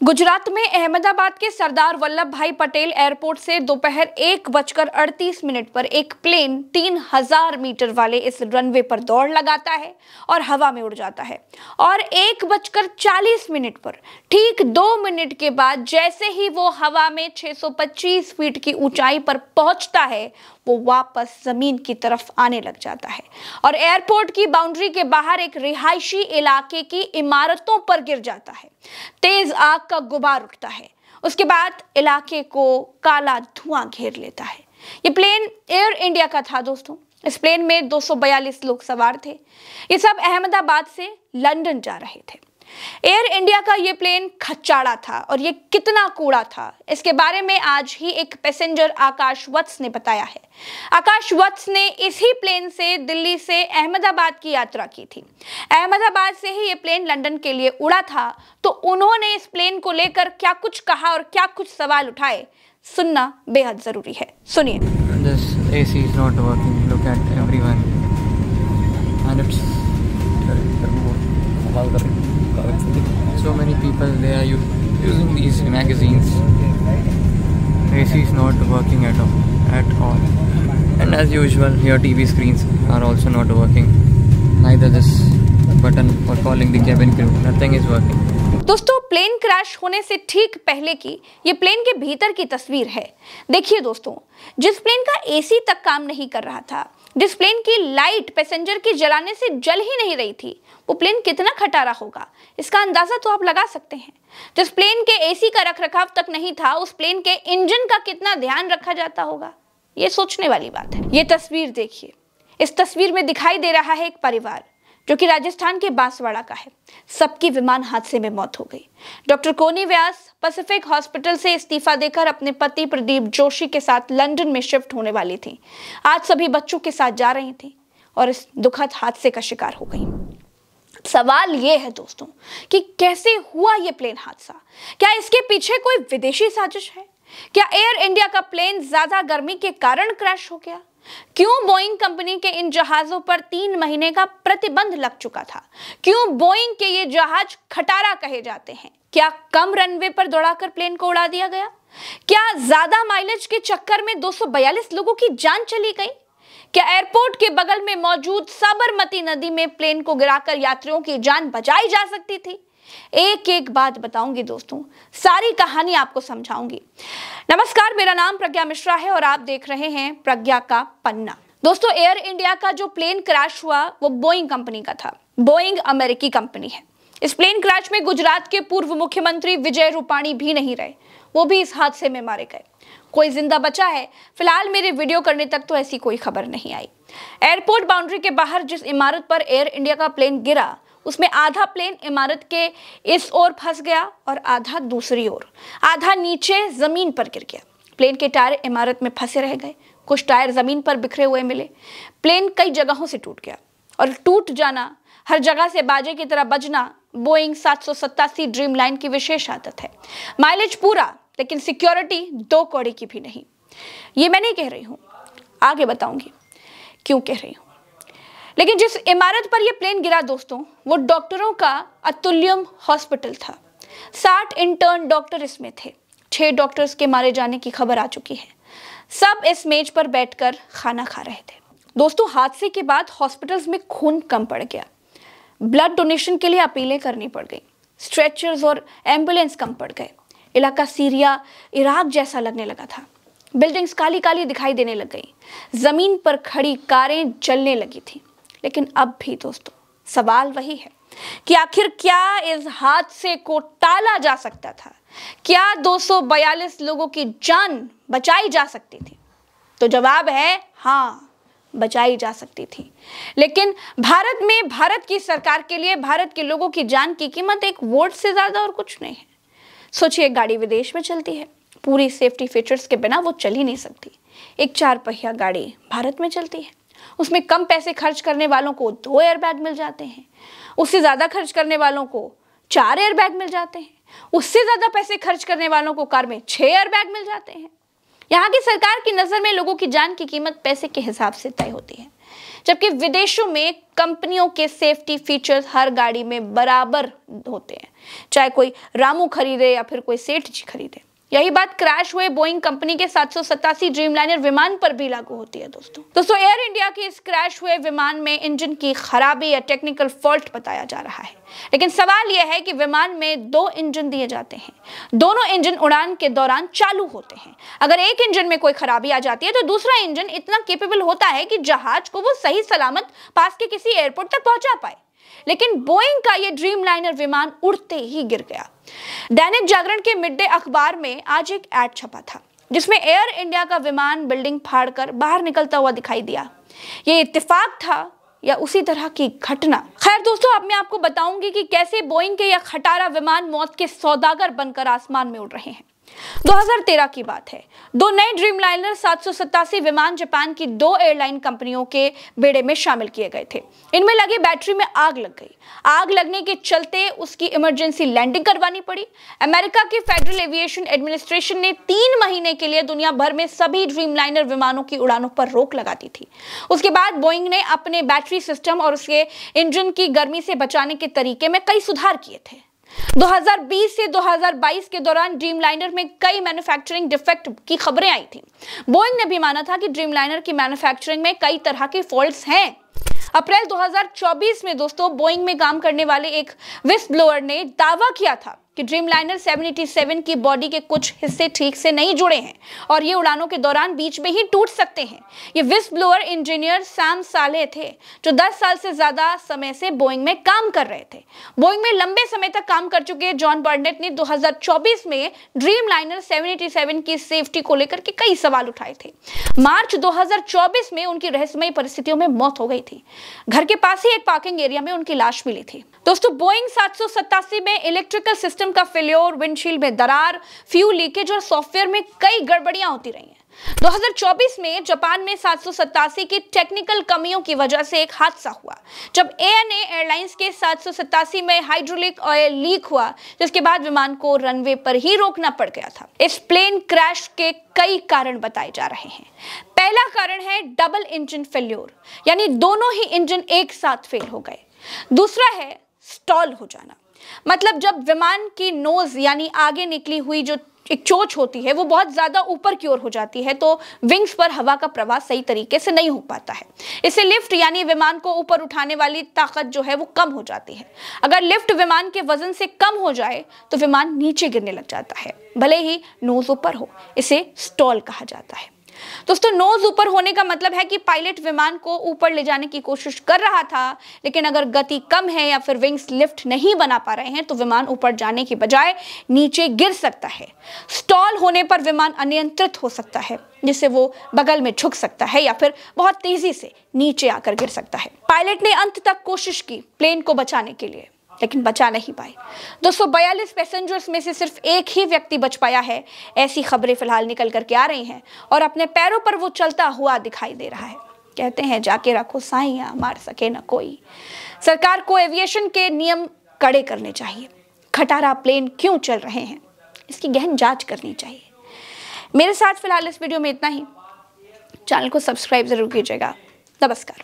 गुजरात में अहमदाबाद के सरदार वल्लभ भाई पटेल एयरपोर्ट से दोपहर 1:38 पर एक प्लेन 3000 मीटर वाले इस रनवे पर दौड़ लगाता है और हवा में उड़ जाता है। और 1:40 पर ठीक 2 मिनट के बाद जैसे ही वो हवा में 625 फीट की ऊंचाई पर पहुंचता है, वो वापस जमीन की तरफ आने लग जाता है और एयरपोर्ट की बाउंड्री के बाहर एक रिहायशी इलाके की इमारतों पर गिर जाता है। तेज आग का गुबार उठता है। उसके बाद इलाके को काला धुआं घेर लेता है। ये प्लेन एयर इंडिया का था दोस्तों। इस प्लेन में 242 लोग सवार थे। ये सब अहमदाबाद से लंदन जा रहे थे। एयर इंडिया का ये प्लेन खच्चाड़ा था और ये कितना कूड़ा था, इसके बारे में आज ही एक पैसेंजर आकाश वत्स ने बताया है। आकाश वत्स ने इसी प्लेन से दिल्ली से अहमदाबाद की यात्रा की थी। अहमदाबाद से ही ये प्लेन लंदन के लिए उड़ा था, तो उन्होंने इस प्लेन को लेकर क्या कुछ कहा और क्या कुछ सवाल उठाए, सुनना बेहद जरूरी है। सुनिए। This AC is not working. Look at everyone, and it's so many people they are using these magazines. AC is not working at all. And as usual, your TV screens are also not working. Neither this button for calling the cabin crew. Nothing is working. दोस्तों, plane crash होने से ठीक पहले की ये plane के भीतर की तस्वीर है। देखिए दोस्तों, जिस प्लेन का एसी तक काम नहीं कर रहा था, जिस प्लेन की लाइट पैसेंजर की जलाने से जल ही नहीं रही थी, वो प्लेन कितना खटारा होगा, इसका अंदाजा तो आप लगा सकते हैं। जिस प्लेन के एसी का रखरखाव तक नहीं था, उस प्लेन के इंजन का कितना ध्यान रखा जाता होगा, ये सोचने वाली बात है। ये तस्वीर देखिए। इस तस्वीर में दिखाई दे रहा है एक परिवार जो कि राजस्थान के बांसवाड़ा का है। सबकी विमान हादसे में मौत हो गई। डॉक्टर कोनी व्यास पैसिफिक हॉस्पिटल से इस्तीफा देकर अपने पति प्रदीप जोशी के साथ लंदन में शिफ्ट होने वाली थी। आज सभी बच्चों के साथ जा रही थी और इस दुखद हादसे का शिकार हो गई। सवाल ये है दोस्तों कि कैसे हुआ ये प्लेन हादसा? क्या इसके पीछे कोई विदेशी साजिश है? क्या एयर इंडिया का प्लेन ज्यादा गर्मी के कारण क्रैश हो गया? क्यों बोइंग कंपनी के इन जहाजों पर 3 महीने का प्रतिबंध लग चुका था? क्यों बोइंग के ये जहाज खटारा कहे जाते हैं? क्या कम रनवे पर दौड़ाकर प्लेन को उड़ा दिया गया? क्या ज्यादा माइलेज के चक्कर में 242 लोगों की जान चली गई? क्या एयरपोर्ट के बगल में मौजूद साबरमती नदी में प्लेन को गिराकर यात्रियों की जान बचाई जा सकती थी? एक एक बात बताऊंगी दोस्तों, सारी कहानी आपको समझाऊंगी। नमस्कार, मेरा नाम प्रज्ञा मिश्रा है और आप देख रहे हैं प्रज्ञा का पन्ना। दोस्तों, एयर इंडिया का जो प्लेन क्रैश हुआ वो बोइंग कंपनी का था। बोइंग अमेरिकी कंपनी है। इस प्लेन क्रैश में गुजरात के पूर्व मुख्यमंत्री विजय रूपाणी भी नहीं रहे, वो भी इस हादसे में मारे गए। कोई जिंदा बचा है? फिलहाल मेरे वीडियो करने तक तो ऐसी कोई खबर नहीं आई। एयरपोर्ट बाउंड्री के बाहर जिस इमारत पर एयर इंडिया का प्लेन गिरा, उसमें आधा प्लेन इमारत के इस ओर फंस गया और आधा दूसरी ओर, आधा नीचे जमीन पर गिर गया। प्लेन के टायर इमारत में फंसे रह गए, कुछ टायर जमीन पर बिखरे हुए मिले। प्लेन कई जगहों से टूट गया और टूट जाना, हर जगह से बाजे की तरह बजना बोइंग 787 ड्रीम लाइन की विशेष आदत है। माइलेज पूरा, लेकिन सिक्योरिटी 2 कौड़ी की भी नहीं। ये मैं नहीं कह रही हूं, आगे बताऊंगी क्यों कह रही हूं। लेकिन जिस इमारत पर यह प्लेन गिरा दोस्तों, वो डॉक्टरों का अतुल्यम हॉस्पिटल था। 60 इंटर्न डॉक्टर इसमें थे। 6 डॉक्टर्स के मारे जाने की खबर आ चुकी है। सब इस मेज पर बैठकर खाना खा रहे थे। दोस्तों, हादसे के बाद हॉस्पिटल्स में खून कम पड़ गया। ब्लड डोनेशन के लिए अपीलें करनी पड़ गई। स्ट्रेचर्स और एम्बुलेंस कम पड़ गए। इलाका सीरिया, इराक जैसा लगने लगा था। बिल्डिंग्स काली काली दिखाई देने लग गई। जमीन पर खड़ी कारें जलने लगी थी। लेकिन अब भी दोस्तों सवाल वही है कि आखिर क्या इस हादसे को टाला जा सकता था? क्या 242 लोगों की जान बचाई जा सकती थी? तो जवाब है हाँ, बचाई जा सकती थी। लेकिन भारत में भारत की सरकार के लिए भारत के लोगों की जान की कीमत एक वोट से ज्यादा और कुछ नहीं है। सोचिए, गाड़ी विदेश में चलती है, पूरी सेफ्टी फीचर्स के बिना वो चल ही नहीं सकती। एक 4 पहिया गाड़ी भारत में चलती है, उसमें कम पैसे खर्च करने वालों को 2 एयरबैग मिल जाते हैं, उससे ज्यादा खर्च करने वालों को 4 एयरबैग मिल जाते हैं, उससे ज्यादा पैसे खर्च करने वालों को कार में 6 एयरबैग मिल जाते हैं। यहाँ की सरकार की नजर में लोगों की जान की कीमत पैसे के हिसाब से तय होती है। जबकि विदेशों में कंपनियों के सेफ्टी फीचर्स हर गाड़ी में बराबर होते हैं, चाहे कोई रामू खरीदे या फिर कोई सेठ जी खरीदे। यही बात क्रैश हुए बोइंग कंपनी के 787 ड्रीमलाइनर विमान पर भी लागू होती है। दोस्तों एयर इंडिया के इस क्रैश हुए विमान में इंजन की खराबी या टेक्निकल फॉल्ट बताया जा रहा है, लेकिन सवाल यह है कि विमान में 2 इंजन दिए जाते हैं, दोनों इंजन उड़ान के दौरान चालू होते हैं। अगर एक इंजन में कोई खराबी आ जाती है तो दूसरा इंजन इतना कैपेबल होता है कि जहाज को वो सही सलामत पास के किसी एयरपोर्ट तक पहुंचा पाए, लेकिन बोइंग का ये ड्रीमलाइनर विमान उड़ते ही गिर गया। दैनिक जागरण के मिड डे अखबार में आज एक ऐड छपा था जिसमें एयर इंडिया का विमान बिल्डिंग फाड़कर बाहर निकलता हुआ दिखाई दिया। ये इत्तेफाक था या उसी तरह की घटना? खैर दोस्तों, अब मैं आपको बताऊंगी कि कैसे बोइंग के यह खटारा विमान मौत के सौदागर बनकर आसमान में उड़ रहे हैं। 2013 की बात है। 2 नए ड्रीमलाइनर 787 विमान जापान की 2 एयरलाइन कंपनियों के बेड़े में शामिल किए गए थे। इनमें लगी बैटरी में आग लग गई। आग लगने के चलते उसकी इमरजेंसी लैंडिंग करवानी पड़ी। अमेरिका की फेडरल एविएशन एडमिनिस्ट्रेशन ने 3 महीने के लिए दुनिया भर में सभी ड्रीमलाइनर विमानों की उड़ानों पर रोक लगा दी थी। उसके बाद बोइंग ने अपने बैटरी सिस्टम और उसके इंजन की गर्मी से बचाने के तरीके में कई सुधार किए थे। 2020 से 2022 के दौरान ड्रीमलाइनर में कई मैन्युफैक्चरिंग डिफेक्ट की खबरें आई थी। बोइंग ने भी माना था कि ड्रीमलाइनर की मैन्युफैक्चरिंग में कई तरह के फॉल्ट्स हैं। अप्रैल 2024 में दोस्तों बोइंग में काम करने वाले एक विस्ल ब्लोअर ने दावा किया था कि ड्रीमलाइनर 787 की बॉडी के कुछ हिस्से ठीक से नहीं जुड़े हैं और ये उड़ानों के दौरान बीच में ही टूट सकते हैं। ये विस्ल ब्लोअर इंजीनियर सैम साले थे जो 10 साल से ज्यादा समय से बोइंग में काम कर रहे थे। बोइंग में लंबे समय तक काम कर चुके जॉन बर्नेट ने 2024 में ड्रीमलाइनर 787 की सेफ्टी को लेकर के कई सवाल उठाए थे। मार्च 2024 में उनकी रहस्यमयी परिस्थितियों में मौत हो गई थी। घर के पास ही एक पार्किंग एरिया में उनकी लाश मिली थी। दोस्तों बोइंग 787 में इलेक्ट्रिकल सिस्टम का फेल्योर, विंडशील्ड में दरार, फ्यूल लीकेज और सॉफ्टवेयर में कई गड़बड़ियां होती रही हैं। 2024 में जापान में 787 की टेक्निकल कमियों की वजह से एक हादसा हुआ जब ANA एयरलाइंस के 787 में हाइड्रोलिक ऑयल लीक हुआ, जिसके बाद विमान को रनवे पर ही रोकना पड़ गया था। इस प्लेन क्रैश के कई कारण बताए जा रहे हैं। पहला कारण है डबल इंजन फेल्योर, यानी दोनों ही इंजन एक साथ फेल हो गए। दूसरा है स्टॉल हो जाना, मतलब जब विमान की नोज यानी आगे निकली हुई जो एक चोंच होती है वो बहुत ज्यादा ऊपर की ओर हो जाती है तो विंग्स पर हवा का प्रवाह सही तरीके से नहीं हो पाता है। इससे लिफ्ट यानी विमान को ऊपर उठाने वाली ताकत जो है वो कम हो जाती है। अगर लिफ्ट विमान के वजन से कम हो जाए तो विमान नीचे गिरने लग जाता है, भले ही नोज ऊपर हो। इसे स्टॉल कहा जाता है। दोस्तों नोज ऊपर होने का मतलब है कि पायलट विमान को ऊपर ले जाने की कोशिश कर रहा था, लेकिन अगर गति कम है या फिर विंग्स लिफ्ट नहीं बना पा रहे हैं तो विमान ऊपर जाने की बजाय नीचे गिर सकता है। स्टॉल होने पर विमान अनियंत्रित हो सकता है, जिससे वो बगल में झुक सकता है या फिर बहुत तेजी से नीचे आकर गिर सकता है। पायलट ने अंत तक कोशिश की प्लेन को बचाने के लिए, लेकिन बचा नहीं पाए। 242 पैसेंजर्स में से सिर्फ एक ही व्यक्ति बच पाया है, ऐसी खबरें फिलहाल निकल करके आ रही हैं और अपने पैरों पर वो चलता हुआ दिखाई दे रहा है। कहते हैं जाके रखो साइयां, मार सके न कोई। सरकार को एविएशन के नियम कड़े करने चाहिए। खटारा प्लेन क्यों चल रहे हैं, इसकी गहन जांच करनी चाहिए। मेरे साथ फिलहाल इस वीडियो में इतना ही। चैनल को सब्सक्राइब जरूर कीजिएगा। नमस्कार।